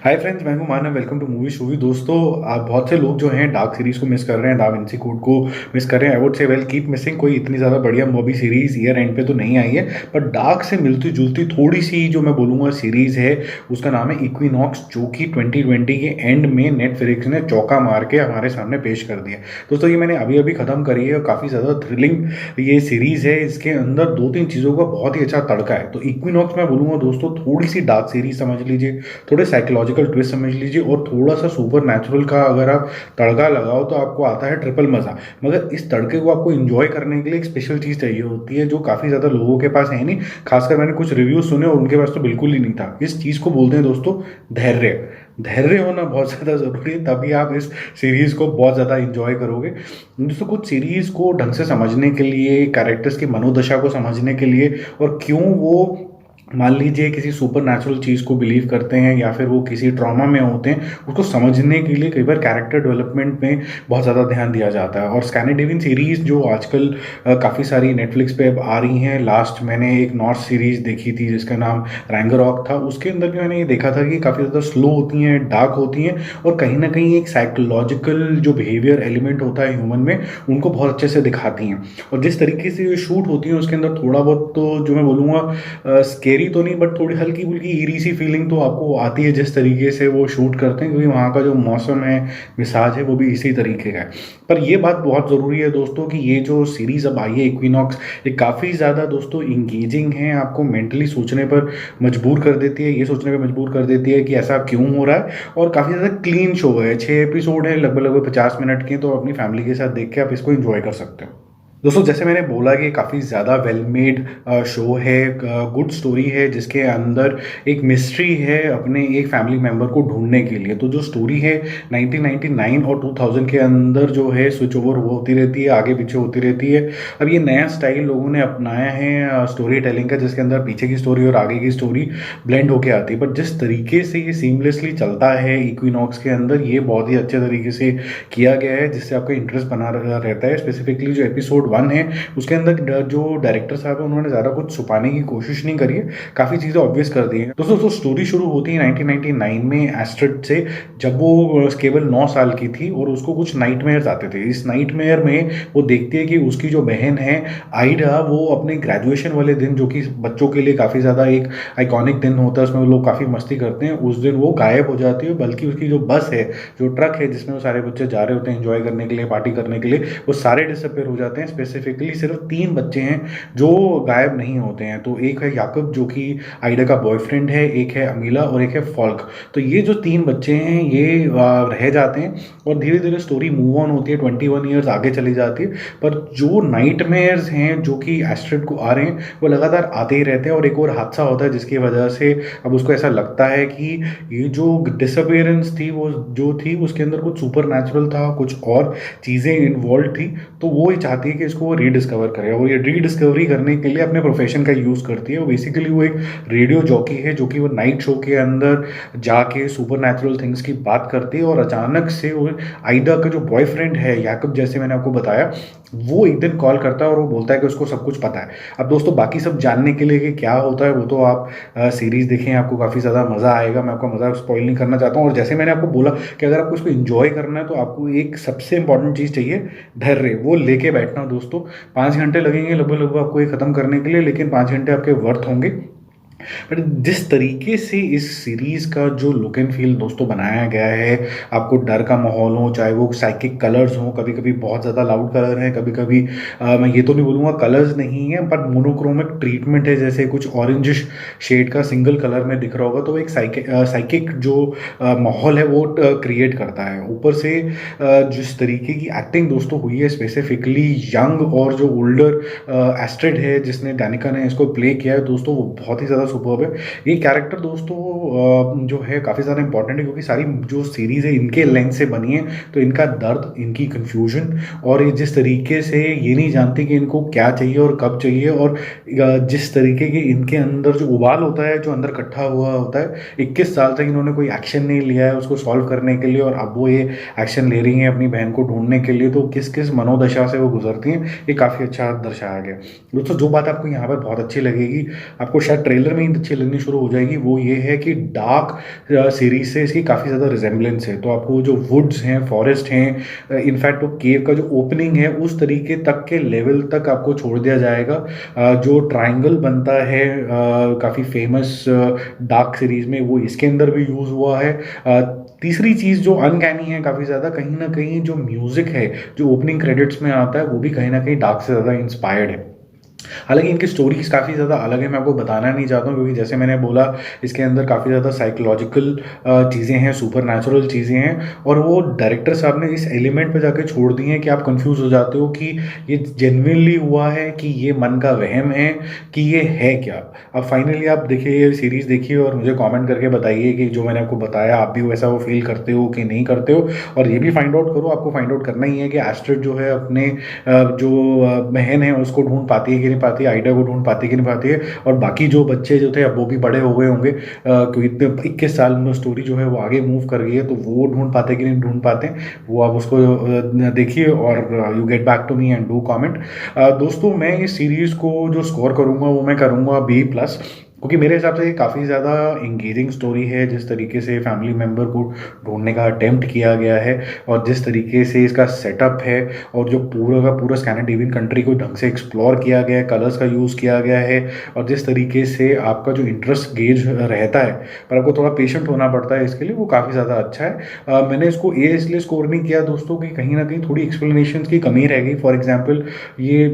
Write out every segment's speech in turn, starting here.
हाय friends, मैं हूं Manav. Welcome to movie शोवी। दोस्तों, आप बहुत से लोग जो हैं डार्क सीरीज को मिस कर रहे हैं, दा विंची कोड को मिस कर रहे हैं। I would say well keep missing. कोई इतनी ज़्यादा बढ़िया मूवी सीरीज ईयर एंड पे तो नहीं आई है, पर डार्क से मिलती जुलती थोड़ी सी जो मैं बोलूँगा सीरीज है, उसका नाम है इक्विनॉक्स, जो कि 2020 के एंड में नेटफ्लिक्स ने चौका मार के हमारे सामने पेश कर दिया। दोस्तों, ये मैंने अभी अभी ख़त्म करी है और काफ़ी ज़्यादा थ्रिलिंग ये सीरीज है। इसके अंदर दो तीन चीज़ों का बहुत ही अच्छा तड़का है। तो इक्विनॉक्स मैं बोलूँगा दोस्तों, थोड़ी सी डार्क सीरीज समझ लीजिए, थोड़े साइकोलॉजिकल ट्विस्ट समझ लीजिए, और थोड़ा सा सुपर नेचुरल का अगर आप तड़का लगाओ तो आपको आता है ट्रिपल मज़ा। मगर इस तड़के को आपको इंजॉय करने के लिए एक स्पेशल चीज़ चाहिए होती है, जो काफ़ी ज़्यादा लोगों के पास है नहीं। खासकर मैंने कुछ रिव्यूज़ सुने और उनके पास तो बिल्कुल ही नहीं था। इस चीज़ को बोलते हैं दोस्तों धैर्य। धैर्य होना बहुत ज़्यादा ज़रूरी है, तभी आप इस सीरीज़ को बहुत ज़्यादा इंजॉय करोगे। दोस्तों, कुछ सीरीज़ को ढंग से समझने के लिए, कैरेक्टर्स की मनोदशा को समझने के लिए, और क्यों वो मान लीजिए किसी सुपर नेचुरल चीज़ को बिलीव करते हैं या फिर वो किसी ट्रॉमा में होते हैं, उसको समझने के लिए कई बार कैरेक्टर डेवलपमेंट में बहुत ज़्यादा ध्यान दिया जाता है। और स्कैंडिनेवियन सीरीज़ जो आजकल काफ़ी सारी नेटफ्लिक्स पे अब आ रही हैं। लास्ट मैंने एक नॉर्थ सीरीज़ देखी थी जिसका नाम रैंगरॉक था। उसके अंदर भी मैंने ये देखा था कि काफ़ी ज़्यादा स्लो होती हैं, डार्क होती हैं, और कहीं ना कहीं एक साइकोलॉजिकल जो बिहेवियर एलिमेंट होता है ह्यूमन में, उनको बहुत अच्छे से दिखाती हैं। और जिस तरीके से ये शूट होती हैं उसके अंदर थोड़ा बहुत तो जो मैं बोलूँगा स्केरी तो नहीं, बट थोड़ी हल्की फुल्की ईरी सी फीलिंग तो आपको आती है जिस तरीके से वो शूट करते हैं, क्योंकि वहाँ का जो मौसम है, मिजाज है, वो भी इसी तरीके का है। पर ये बात बहुत ज़रूरी है दोस्तों कि ये जो सीरीज़ अब आई है इक्विनॉक्स, ये काफ़ी ज़्यादा दोस्तों इंगेजिंग है। आपको मेंटली सोचने पर मजबूर कर देती है, ये सोचने पर मजबूर कर देती है कि ऐसा क्यों हो रहा है। और काफ़ी ज़्यादा क्लीन शो है। 6 एपिसोड है, लगभग लगभग 50 मिनट के, तो अपनी फैमिली के साथ देख के आप इसको इंजॉय कर सकते हो। दोस्तों, जैसे मैंने बोला कि काफ़ी ज़्यादा वेल मेड शो है, गुड स्टोरी है, जिसके अंदर एक मिस्ट्री है अपने एक फैमिली मेम्बर को ढूंढने के लिए। तो जो स्टोरी है 1999 और 2000 के अंदर जो है स्विच ओवर होती रहती है, आगे पीछे होती रहती है। अब ये नया स्टाइल लोगों ने अपनाया है स्टोरी टेलिंग का, जिसके अंदर पीछे की स्टोरी और आगे की स्टोरी ब्लेंड होके आती है। पर जिस तरीके से ये सीमलेसली चलता है इक्विनॉक्स के अंदर, ये बहुत ही अच्छे तरीके से किया गया है, जिससे आपका इंटरेस्ट बना रहता है। स्पेसिफिकली जो एपिसोड 1 है, उसके अंदर जो डायरेक्टर साहब है, उन्होंने ज़्यादा कुछ छुपाने की कोशिश नहीं करी है, काफ़ी चीज़ें ऑब्वियस कर दी हैं। दोस्तों, तो स्टोरी शुरू होती है 1999 में एस्ट्रिड से, जब वो केवल 9 साल की थी और उसको कुछ नाइटमेयर्स आते थे। इस नाइटमेयर में वो देखती है कि उसकी जो बहन है आइडा, वो अपने ग्रेजुएशन वाले दिन, जो कि बच्चों के लिए काफ़ी ज़्यादा एक आइकॉनिक दिन होता है, उसमें वो लोग काफ़ी मस्ती करते हैं, उस दिन वो गायब हो जाती है। बल्कि उसकी जो बस है, जो ट्रक है जिसमें वो सारे बच्चे जा रहे होते हैं एंजॉय करने के लिए, पार्टी करने के लिए, वो सारे डिसअपेयर हो जाते हैं। स्पेसिफिकली सिर्फ 3 बच्चे हैं जो गायब नहीं होते हैं। तो एक है याकूब, जो कि आइडा का बॉयफ्रेंड है, एक है अमीला और एक है फॉल्क। तो ये जो 3 बच्चे हैं ये रह जाते हैं, और धीरे धीरे स्टोरी मूव ऑन होती है, 21 ईयर्स आगे चली जाती है। पर जो नाइटमेयर्स हैं जो कि एस्ट्रिड को आ रहे हैं, वो लगातार आते ही रहते हैं। और एक और हादसा होता है जिसकी वजह से अब उसको ऐसा लगता है कि ये जो डिसअपेयरेंस थी, वो जो थी उसके अंदर कुछ सुपर नेचुरल था, कुछ और चीज़ें इन्वॉल्व थी। तो वो ही चाहती है कि इसको वो रीडिस्कवर करे, और ये रीडिस्कवरी करने के लिए अपने प्रोफेशन का यूज़ करती है। बेसिकली वो एक रेडियो जॉकी है, जो कि वो नाइट शो के अंदर जाके सुपर नेचुरल थिंग्स की बात करती है। और अचानक से वो आइडा का जो बॉयफ्रेंड है याकूब, जैसे मैंने आपको बताया, वो एक दिन कॉल करता है और वो बोलता है कि उसको सब कुछ पता है। अब दोस्तों, बाकी सब जानने के लिए कि क्या होता है, वो तो आप सीरीज़ देखें, आपको काफ़ी ज़्यादा मज़ा आएगा। मैं आपका मज़ा स्पॉइल नहीं करना चाहता हूँ। और जैसे मैंने आपको बोला कि अगर आपको इसको इन्जॉय करना है, तो आपको एक सबसे इंपॉर्टेंट चीज़ चाहिए, धैर्य। वो लेके बैठना दोस्तों। 5 घंटे लगेंगे लगभग लगभग आपको ये ख़त्म करने के लिए, लेकिन 5 घंटे आपके वर्थ होंगे। बट जिस तरीके से इस सीरीज़ का जो लुक एंड फील दोस्तों बनाया गया है, आपको डर का माहौल हो, चाहे वो साइकिक कलर्स हों, कभी कभी बहुत ज़्यादा लाउड कलर हैं, कभी कभी मैं ये तो नहीं बोलूँगा कलर्स नहीं है, बट मोनोक्रोमिक ट्रीटमेंट है, जैसे कुछ ऑरेंजिश शेड का सिंगल कलर में दिख रहा होगा, तो एक साइकिक जो माहौल है वो क्रिएट करता है। ऊपर से जिस तरीके की एक्टिंग दोस्तों हुई है, स्पेसिफिकली यंग और जो ओल्डर एस्ट्रिड है, जिसने डैनिका ने इसको प्ले किया है दोस्तों, वो बहुत ही ज़्यादा सुपर्ब है। ये कैरेक्टर दोस्तों जो है काफ़ी ज़्यादा इंपॉर्टेंट है, क्योंकि सारी जो सीरीज़ है इनके लेंथ से बनी है। तो इनका दर्द, इनकी कन्फ्यूजन, और ये जिस तरीके से ये नहीं जानते कि इनको क्या चाहिए और कब चाहिए, और जिस तरीके के इनके अंदर जो उबाल होता है, जो अंदर इकट्ठा हुआ होता है, 21 साल तक इन्होंने कोई एक्शन नहीं लिया है उसको सॉल्व करने के लिए, और अब वो ये एक्शन ले रही हैं अपनी बहन को ढूंढने के लिए। तो किस किस मनोदशा से वो गुजरती हैं, ये काफ़ी अच्छा दर्शाया गया। दोस्तों, जो बात आपको यहाँ पर बहुत अच्छी लगेगी, आपको शायद ट्रेलर ट्रेलर में ही अच्छी लगनी शुरू हो जाएगी, वो ये है कि डार्क सीरीज से इसकी काफ़ी ज़्यादा रिजेम्बलेंस है। तो आपको जो वुड्स हैं, फॉरेस्ट हैं, इनफैक्ट वो केव का जो ओपनिंग है उस तरीके तक के लेवल तक आपको छोड़ दिया जाएगा। जो ट्रायंगल बनता है काफ़ी फेमस डार्क सीरीज में, वो इसके अंदर भी यूज़ हुआ है। तीसरी चीज़ जो अनकैनी है काफ़ी ज़्यादा, कहीं ना कहीं जो म्यूज़िक है जो ओपनिंग क्रेडिट्स में आता है वो भी कहीं ना कहीं डार्क से ज़्यादा इंस्पायर्ड है। हालांकि इनकी स्टोरीज काफ़ी ज़्यादा अलग है, मैं आपको बताना नहीं चाहता हूँ, क्योंकि जैसे मैंने बोला इसके अंदर काफ़ी ज़्यादा साइकोलॉजिकल चीज़ें हैं, सुपर नेचुरल चीज़ें हैं, और वो डायरेक्टर साहब ने इस एलिमेंट पे जाके छोड़ दी हैं कि आप कंफ्यूज हो जाते हो कि ये जेन्युइनली हुआ है कि ये मन का वहम है कि ये है क्या। अब फाइनली आप देखिए, ये सीरीज़ देखिए और मुझे कमेंट करके बताइए कि जो मैंने आपको बताया आप भी वैसा वो फील करते हो कि नहीं करते हो। और ये भी फाइंड आउट करो, आपको फाइंड आउट करना ही है कि एस्ट्रिड जो है अपने जो बहन है उसको ढूंढ पाती है कि नहीं पाती है, आइडा को ढूंढ पाती है कि नहीं पाती है, और बाकी जो बच्चे जो थे अब वो भी बड़े हो गए होंगे, क्योंकि इतने 21 साल में स्टोरी जो है वो आगे मूव कर गई है, तो वो ढूंढ पाते कि नहीं ढूंढ पाते, वो आप उसको देखिए और you get back to me and do comment. दोस्तों, मैं इस सीरीज़ को जो स्कोर करूँगा वो मैं करूँगा B+, क्योंकि मेरे हिसाब से ये काफ़ी ज़्यादा इंगेजिंग स्टोरी है। जिस तरीके से फैमिली मेम्बर को ढूंढने का अटेम्प्ट किया गया है, और जिस तरीके से इसका सेटअप है, और जो पूरा का पूरा स्कैंडिनेवियन कंट्री को ढंग से एक्सप्लोर किया गया है, कलर्स का यूज़ किया गया है, और जिस तरीके से आपका जो इंटरेस्ट गेज रहता है, पर आपको थोड़ा पेशेंट होना पड़ता है इसके लिए, वो काफ़ी ज़्यादा अच्छा है। मैंने इसको इसलिए स्कोर नहीं किया दोस्तों कि कहीं ना कहीं थोड़ी एक्सप्लेनेशन की कमी रह गई। फॉर एग्जाम्पल, ये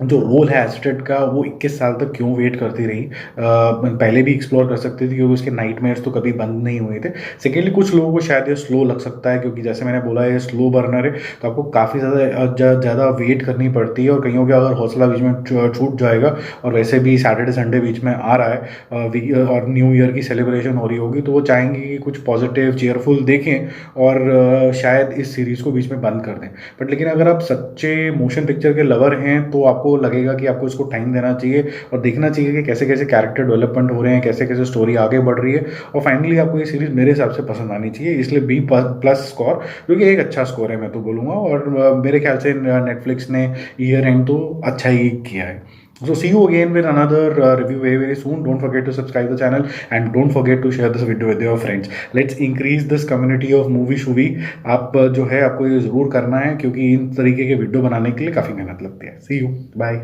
जो रोल है एस्ट्रिड का, वो 21 साल तक क्यों वेट करती रही, पहले भी एक्सप्लोर कर सकती थी, क्योंकि उसके नाइटमेयर्स तो कभी बंद नहीं हुए थे। सेकेंडली, कुछ लोगों को शायद ये स्लो लग सकता है, क्योंकि जैसे मैंने बोला ये स्लो बर्नर है, तो आपको काफ़ी ज़्यादा वेट करनी पड़ती है, और कईयों का अगर हौसला बीच में छूट जाएगा, और वैसे भी सैटरडे संडे बीच में आ रहा है और न्यू ईयर की सेलिब्रेशन हो रही होगी, तो वो चाहेंगे कि कुछ पॉजिटिव चेयरफुल देखें और शायद इस सीरीज़ को बीच में बंद कर दें। बट लेकिन अगर आप सच्चे मोशन पिक्चर के लवर हैं तो आपको लगेगा कि आपको इसको टाइम देना चाहिए और देखना चाहिए कि कैसे कैसे कैरेक्टर डेवलपमेंट हो रहे हैं, कैसे कैसे स्टोरी आगे बढ़ रही है, और फाइनली आपको ये सीरीज मेरे हिसाब से पसंद आनी चाहिए। इसलिए B+ स्कोर, जो कि एक अच्छा स्कोर है मैं तो बोलूँगा, और मेरे ख्याल से नेटफ्लिक्स ने ईयर एंड तो अच्छा ही किया है। So see you again with another review very very soon. Don't forget to subscribe the channel and don't forget to share this video with your friends. Let's increase this community of movie shoovi. आप जो है आपको ये ज़रूर करना है, क्योंकि इन तरीके के वीडियो बनाने के लिए काफ़ी मेहनत लगती है। See you. Bye.